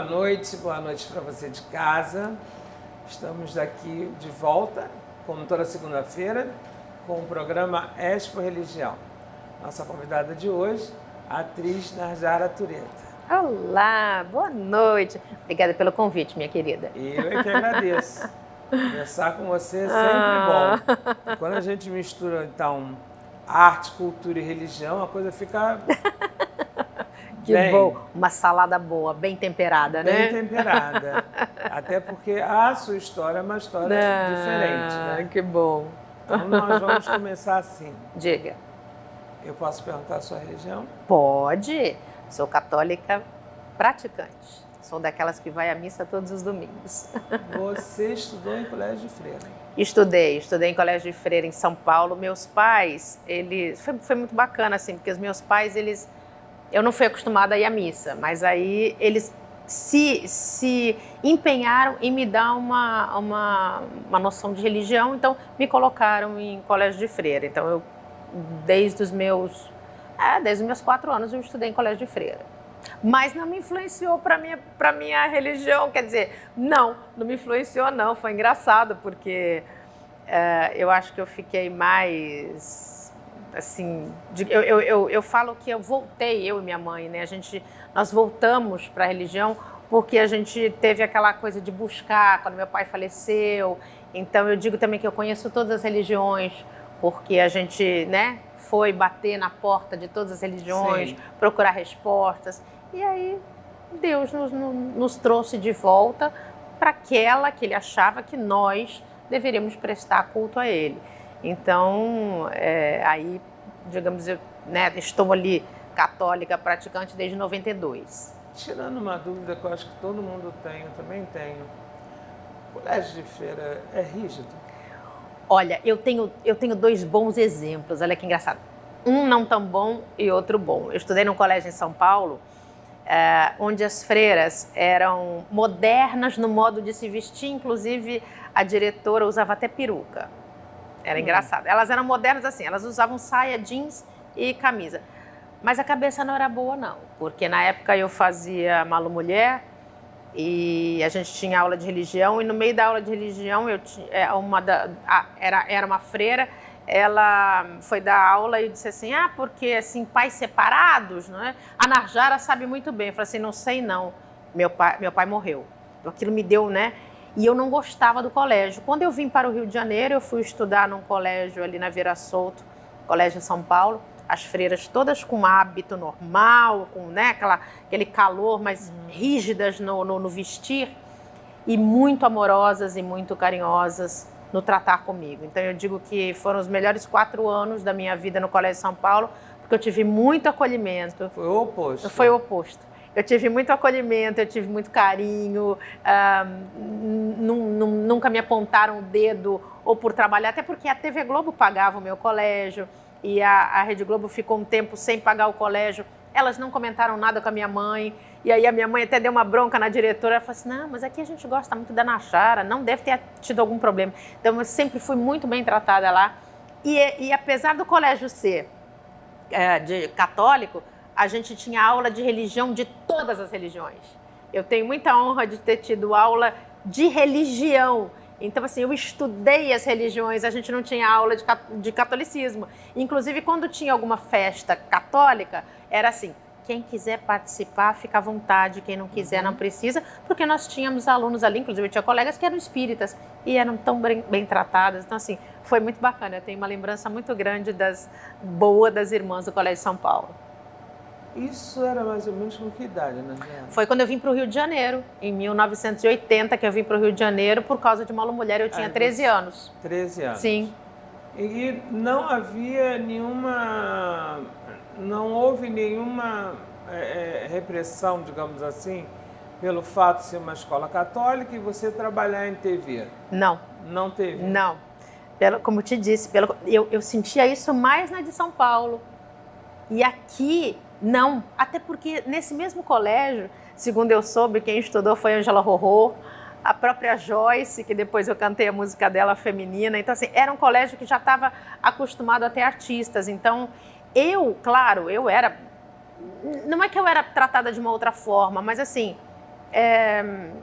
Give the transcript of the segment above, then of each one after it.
Boa noite para você de casa. Estamos aqui de volta, como toda segunda-feira, com o programa Expo Religião. Nossa convidada de hoje, a atriz Narjara Tureta. Olá, boa noite. Obrigada pelo convite, minha querida. Eu é que agradeço. Conversar com você é sempre bom. E quando a gente mistura, então, arte, cultura e religião, a coisa fica... Que bom, uma salada boa, bem temperada, né? Bem temperada. Até porque a sua história é uma história diferente, né? Que bom. Então nós vamos começar assim. Diga. Eu posso perguntar a sua religião? Pode. Sou católica praticante. Sou daquelas que vai à missa todos os domingos. Você estudou em colégio de freira? Estudei em colégio de freira em São Paulo. Meus pais, foi muito bacana assim, porque os meus pais, eu não fui acostumada a ir à missa, mas aí eles se empenharam em me dar uma noção de religião, então me colocaram em colégio de freira. Então eu, desde os meus 4 anos eu estudei em colégio de freira. Mas não me influenciou para minha religião, quer dizer, não me influenciou não, foi engraçado, porque eu acho que eu fiquei mais... Assim, eu falo que eu voltei, eu e minha mãe, né? Nós voltamos para a religião porque a gente teve aquela coisa de buscar quando meu pai faleceu. Então eu digo também que eu conheço todas as religiões, porque a gente, né, foi bater na porta de todas as religiões, sim, procurar respostas. E aí Deus nos trouxe de volta para aquela que ele achava que nós deveríamos prestar culto a ele. Então, aí, digamos, eu, né, estou ali católica praticante desde 92. Tirando uma dúvida que eu acho que todo mundo tem, eu também tenho. O colégio de freira é rígido? Olha, eu tenho 2 bons exemplos, olha que engraçado. Um não tão bom e outro bom. Eu estudei num colégio em São Paulo, onde as freiras eram modernas no modo de se vestir, inclusive a diretora usava até peruca. Era engraçado. Elas eram modernas assim, elas usavam saia, jeans e camisa. Mas a cabeça não era boa, não. Porque na época eu fazia Malu Mulher e a gente tinha aula de religião. E no meio da aula de religião, era uma freira, ela foi dar aula e disse assim, porque assim, pais separados, não é? A Narjara sabe muito bem. Eu falei assim, não sei não. Meu pai morreu. Aquilo me deu, né? E eu não gostava do colégio. Quando eu vim para o Rio de Janeiro, eu fui estudar num colégio ali na Vieira Solto, colégio em São Paulo, as freiras todas com hábito normal, com, né, aquele calor, mas rígidas no vestir, e muito amorosas e muito carinhosas no tratar comigo. Então eu digo que foram os melhores 4 anos da minha vida no Colégio São Paulo, porque eu tive muito acolhimento. Foi o oposto. Foi o oposto. Eu tive muito acolhimento, eu tive muito carinho, nunca me apontaram o dedo ou por trabalhar, até porque a TV Globo pagava o meu colégio e a Rede Globo ficou um tempo sem pagar o colégio. Elas não comentaram nada com a minha mãe, e aí a minha mãe até deu uma bronca na diretora, ela falou assim, não, mas aqui a gente gosta muito da Narjara, não deve ter tido algum problema. Então eu sempre fui muito bem tratada lá, e apesar do colégio ser de católico, a gente tinha aula de religião de todas as religiões. Eu tenho muita honra de ter tido aula de religião. Então, assim, eu estudei as religiões, a gente não tinha aula de catolicismo. Inclusive, quando tinha alguma festa católica, era assim, quem quiser participar, fica à vontade, quem não quiser, não precisa, porque nós tínhamos alunos ali, inclusive eu tinha colegas que eram espíritas e eram tão bem tratadas. Então, assim, foi muito bacana. Eu tenho uma lembrança muito grande boa das irmãs do Colégio São Paulo. Isso era mais ou menos com que idade, né? Foi quando eu vim para o Rio de Janeiro, em 1980, que eu vim para o Rio de Janeiro por causa de Malu Mulher. Eu tinha 13 anos. 13 anos. Sim. E não havia nenhuma... Não houve nenhuma repressão, digamos assim, pelo fato de ser uma escola católica e você trabalhar em TV? Não. Não teve? Não. Como eu te disse, eu sentia isso mais na de São Paulo. E aqui... Não, até porque nesse mesmo colégio, segundo eu soube, quem estudou foi Ângela Rorô, a própria Joyce, que depois eu cantei a música dela feminina. Então, assim, era um colégio que já estava acostumado a ter artistas. Então, claro, eu era... Não é que eu era tratada de uma outra forma, mas assim,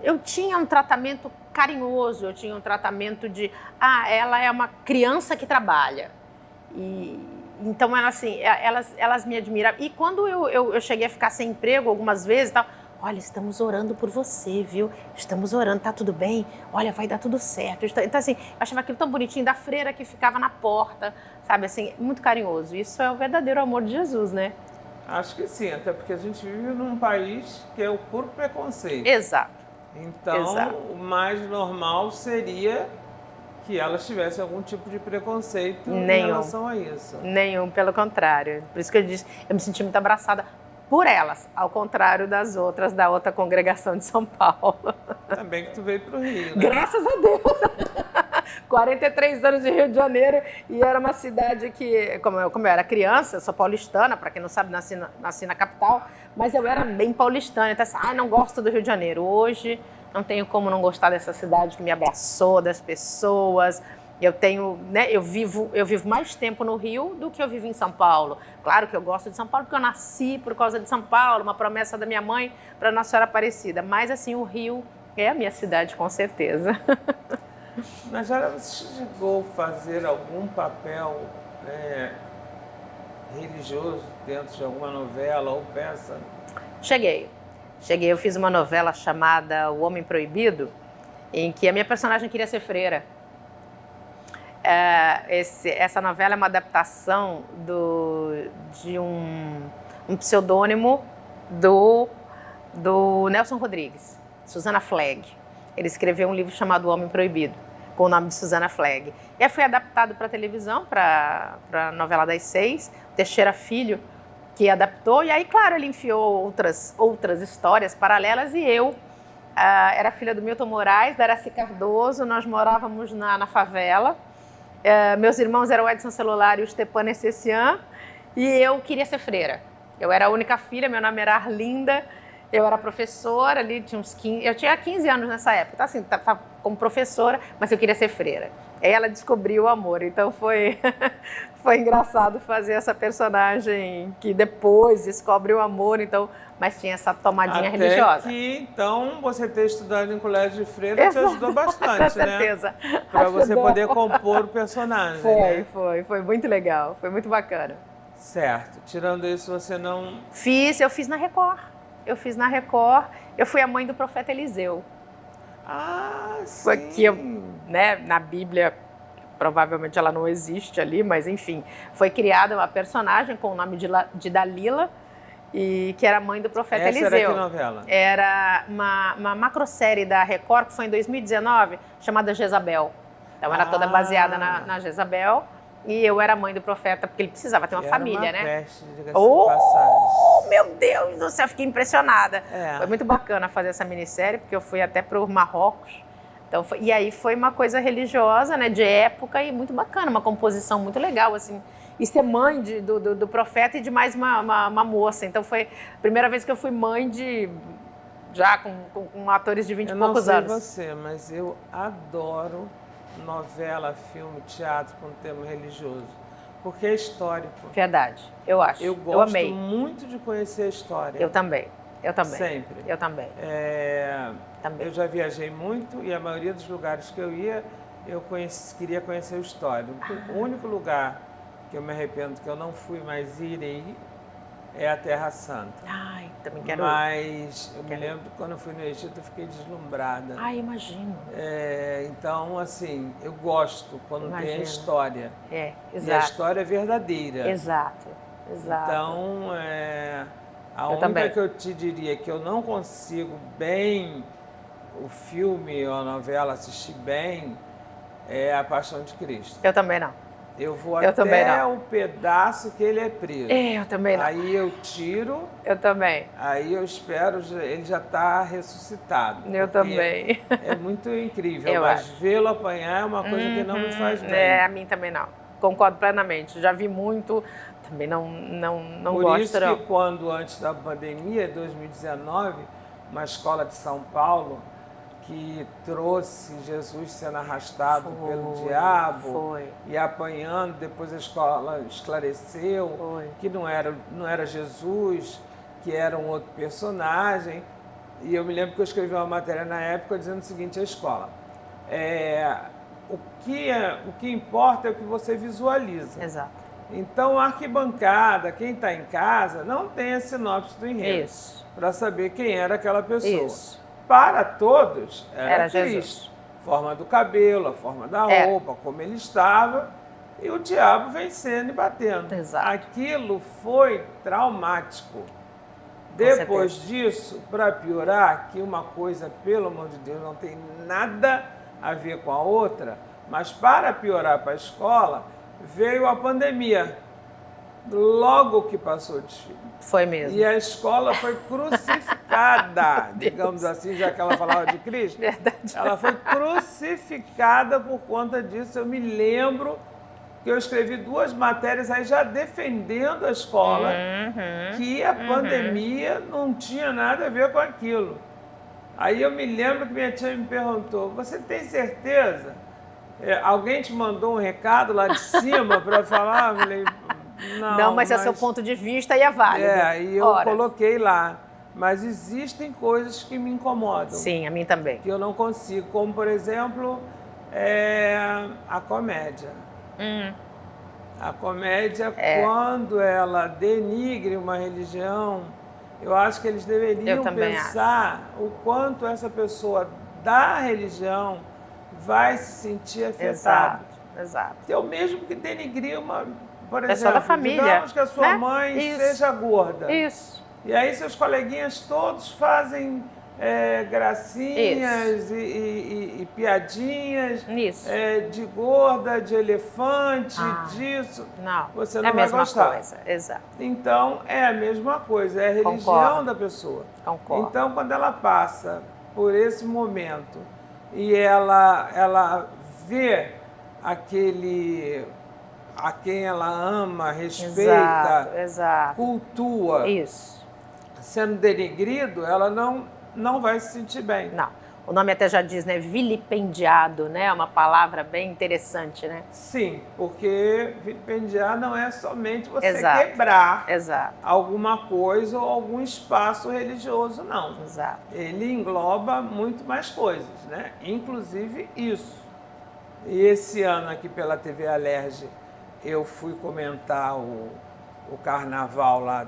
eu tinha um tratamento carinhoso, eu tinha um tratamento de, ela é uma criança que trabalha. Então, elas me admiravam. E quando eu cheguei a ficar sem emprego algumas vezes, tal, olha, estamos orando por você, viu? Estamos orando, tá tudo bem? Olha, vai dar tudo certo. Então, assim, eu achava aquilo tão bonitinho, da freira que ficava na porta, sabe, assim, muito carinhoso. Isso é o verdadeiro amor de Jesus, né? Acho que sim, até porque a gente vive num país que é o puro preconceito. Exato. Então, Exato. O mais normal seria que elas tivessem algum tipo de preconceito em relação a isso. Nenhum, pelo contrário. Por isso que eu disse, eu me senti muito abraçada por elas, ao contrário das outras, da outra congregação de São Paulo. Também que tu veio para o Rio, né? Graças a Deus! 43 anos de Rio de Janeiro, e era uma cidade que, como eu era criança, eu sou paulistana, para quem não sabe, nasci na capital, mas eu era bem paulistana, então assim, não gosto do Rio de Janeiro. Hoje, não tenho como não gostar dessa cidade que me abraçou, das pessoas. Eu vivo mais tempo no Rio do que eu vivo em São Paulo. Claro que eu gosto de São Paulo porque eu nasci por causa de São Paulo, uma promessa da minha mãe para Nossa Senhora Aparecida. Mas assim, o Rio é a minha cidade, com certeza. Najara, você chegou a fazer algum papel religioso dentro de alguma novela ou peça? Cheguei, eu fiz uma novela chamada O Homem Proibido, em que a minha personagem queria ser freira. Essa novela é uma adaptação de um pseudônimo do Nelson Rodrigues, Susana Flegg. Ele escreveu um livro chamado O Homem Proibido, com o nome de Susana Flegg. E aí foi adaptado para a televisão, para a novela das 6, Teixeira Filho, que adaptou. E aí, claro, ele enfiou outras histórias paralelas, e eu era filha do Milton Moraes, da Araci Cardoso, nós morávamos na favela. Meus irmãos eram o Edson Celular e o Stepan Essessian, e eu queria ser freira. Eu era a única filha, meu nome era Arlinda, eu era professora ali, eu tinha 15 anos nessa época, então assim, estava como professora, mas eu queria ser freira. Aí ela descobriu o amor, então foi engraçado fazer essa personagem que depois descobre o amor, então, mas tinha essa tomadinha religiosa. Até que, então, você ter estudado em colégio de freira te ajudou bastante, com certeza. Né? Para você poder compor o personagem. Foi muito legal, foi muito bacana. Certo. Tirando isso, você não... Eu fiz na Record. Eu fui a mãe do profeta Eliseu. Sim. Que na Bíblia, provavelmente ela não existe ali, mas enfim, foi criada uma personagem com o nome de Dalila, e que era mãe do profeta Eliseu. Era que novela? Era uma macrosérie da Record, que foi em 2019, chamada Jezabel. Então era toda baseada na Jezabel, e eu era mãe do profeta, porque ele precisava ter uma família, né? Peste, diga-se de passagem. Meu Deus do céu, fiquei impressionada. Foi muito bacana fazer essa minissérie, porque eu fui até para o Marrocos. Então, e aí foi uma coisa religiosa, né, de época, e muito bacana, uma composição muito legal, assim. E ser mãe do profeta e de mais uma moça. Então foi a primeira vez que eu fui mãe já com atores de 20 e poucos anos. Eu não sei você, mas eu adoro novela, filme, teatro com tema religioso, porque é histórico. Verdade, eu acho. Eu gosto muito de conhecer a história. Eu também. Sempre. Eu também. Eu já viajei muito, e a maioria dos lugares que eu ia, queria conhecer a história. O único lugar que eu me arrependo que eu não fui, mas irei, é a Terra Santa. Ai, também quero ir. Mas eu me lembro que quando eu fui no Egito, eu fiquei deslumbrada. Ai, imagino. Então, assim, eu gosto quando tem a história. Exato. E a história é verdadeira. Exato. Então, a única que eu te diria que eu não consigo bem o filme ou a novela assistir bem é A Paixão de Cristo. Eu também não. Eu vou até o pedaço que ele é preso. Eu também não. Aí eu tiro. Eu também. Aí eu espero, ele já está ressuscitado. Eu também. É muito incrível, mas vê-lo apanhar é uma coisa que não me faz bem. A mim também não. Concordo plenamente. Já vi muito, também não gosto. Por isso que quando, antes da pandemia, 2019, uma escola de São Paulo que trouxe Jesus sendo arrastado pelo diabo e apanhando, depois a escola esclareceu que não era Jesus, que era um outro personagem. E eu me lembro que eu escrevi uma matéria na época dizendo o seguinte, a escola, o que importa é o que você visualiza. Exato. Então, a arquibancada, quem está em casa, não tem a sinopse do enredo para saber quem era aquela pessoa. Isso. Para todos, era Cristo. Jesus. Forma do cabelo, a forma da roupa, como ele estava, e o diabo vencendo e batendo. Exato. Aquilo foi traumático. Depois disso, para piorar, que uma coisa, pelo amor de Deus, não tem nada a ver com a outra, mas para piorar para a escola, veio a pandemia, logo que passou o desfile. Foi mesmo. E a escola foi crucificada, digamos assim, já que ela falava de Cristo. Verdade. Ela foi crucificada por conta disso. Eu me lembro que eu escrevi 2 matérias aí já defendendo a escola, que a pandemia não tinha nada a ver com aquilo. Aí eu me lembro que minha tia me perguntou, você tem certeza? Alguém te mandou um recado lá de cima para falar? Eu falei, não, mas é seu ponto de vista e é válido. E eu coloquei lá. Mas existem coisas que me incomodam. Sim, a mim também. Que eu não consigo, como por exemplo, a comédia. A comédia, quando ela denigre uma religião, eu acho que eles deveriam pensar o quanto essa pessoa da religião vai se sentir afetada. Exato. Eu mesmo que denigrir uma, por pessoa exemplo, da família, digamos que a sua né? mãe seja gorda. Isso. E aí seus coleguinhas todos fazem gracinhas e piadinhas de gorda, de elefante, disso. Não, você não vai gostar. É a mesma coisa, exato. Então, é a mesma coisa, é a religião da pessoa. Concordo. Então, quando ela passa por esse momento e ela vê aquele a quem ela ama, respeita, cultua, sendo denegrido, ela não vai se sentir bem. Não. O nome até já diz, né? Vilipendiado, né? É uma palavra bem interessante, né? Sim, porque vilipendiar não é somente você quebrar alguma coisa ou algum espaço religioso, não. Exato. Ele engloba muito mais coisas, né? Inclusive isso. E esse ano aqui pela TV Alerj, eu fui comentar o carnaval lá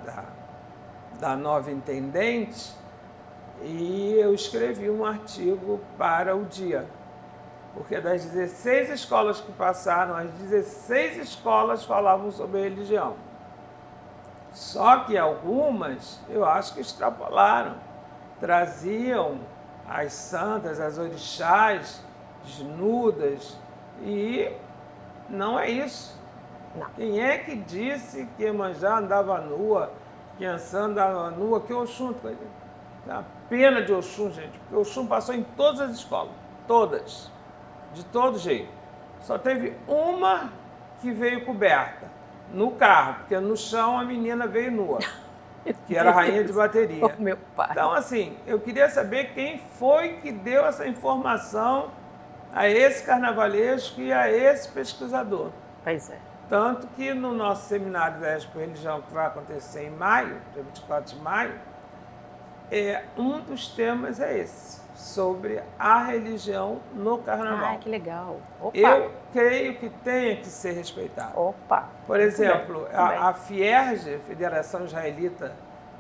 da Nova Intendente e eu escrevi um artigo para o Dia. Porque das 16 escolas que passaram, as 16 escolas falavam sobre religião. Só que algumas, eu acho que extrapolaram. Traziam as santas, as orixás, desnudas, e não é isso. Não. Quem é que disse que Iemanjá andava nua, que Iansã andava nua, que Oxum... A pena de Oxum, gente, porque Oxum passou em todas as escolas, todas, de todo jeito. Só teve uma que veio coberta, no carro, porque no chão a menina veio nua, que era a rainha de bateria. Oh, meu pai. Então, assim, eu queria saber quem foi que deu essa informação a esse carnavalesco e a esse pesquisador. Pois é. Tanto que no nosso seminário da Expo Religião, que vai acontecer em maio, dia 24 de maio, um dos temas é esse, sobre a religião no carnaval. Ah, que legal. Opa. Eu creio que tenha que ser respeitado. Opa. Por exemplo, a FIERJ, Federação Israelita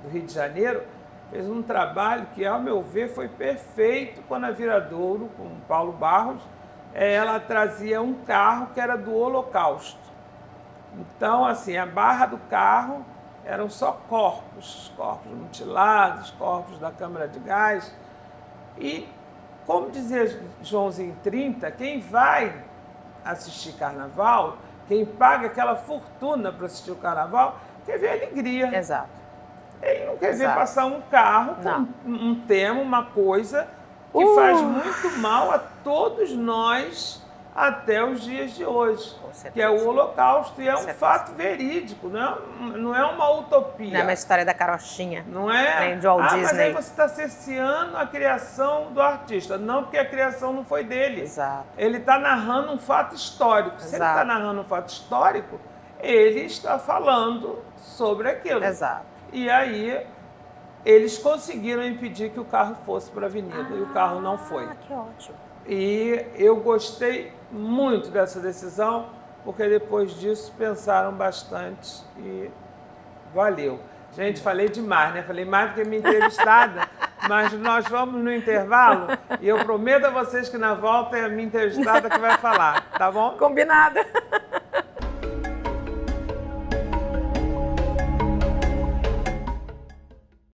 do Rio de Janeiro, fez um trabalho que, ao meu ver, foi perfeito quando a Viradouro, com o Paulo Barros, ela trazia um carro que era do Holocausto. Então, assim, a barra do carro eram só corpos mutilados, corpos da câmara de gás. E, como dizia Joãozinho 30, quem vai assistir carnaval, quem paga aquela fortuna para assistir o carnaval, quer ver alegria. Exato. Ele não quer ver passar um carro com um tema, uma coisa que faz muito mal a todos nós até os dias de hoje, que é o Holocausto, e é um fato verídico, não é uma utopia. Não é uma história da carochinha. Não é? Nem de Walt Disney. Mas aí você está cerceando a criação do artista. Não, porque a criação não foi dele. Exato. Ele está narrando um fato histórico. Exato. Se ele está narrando um fato histórico, ele está falando sobre aquilo. Exato. E aí eles conseguiram impedir que o carro fosse para a avenida e o carro não foi. Que ótimo. E eu gostei muito dessa decisão, porque depois disso pensaram bastante e valeu. Gente, falei demais, né? Falei mais do que minha entrevistada, mas nós vamos no intervalo e eu prometo a vocês que na volta é a minha entrevistada que vai falar, tá bom? Combinado.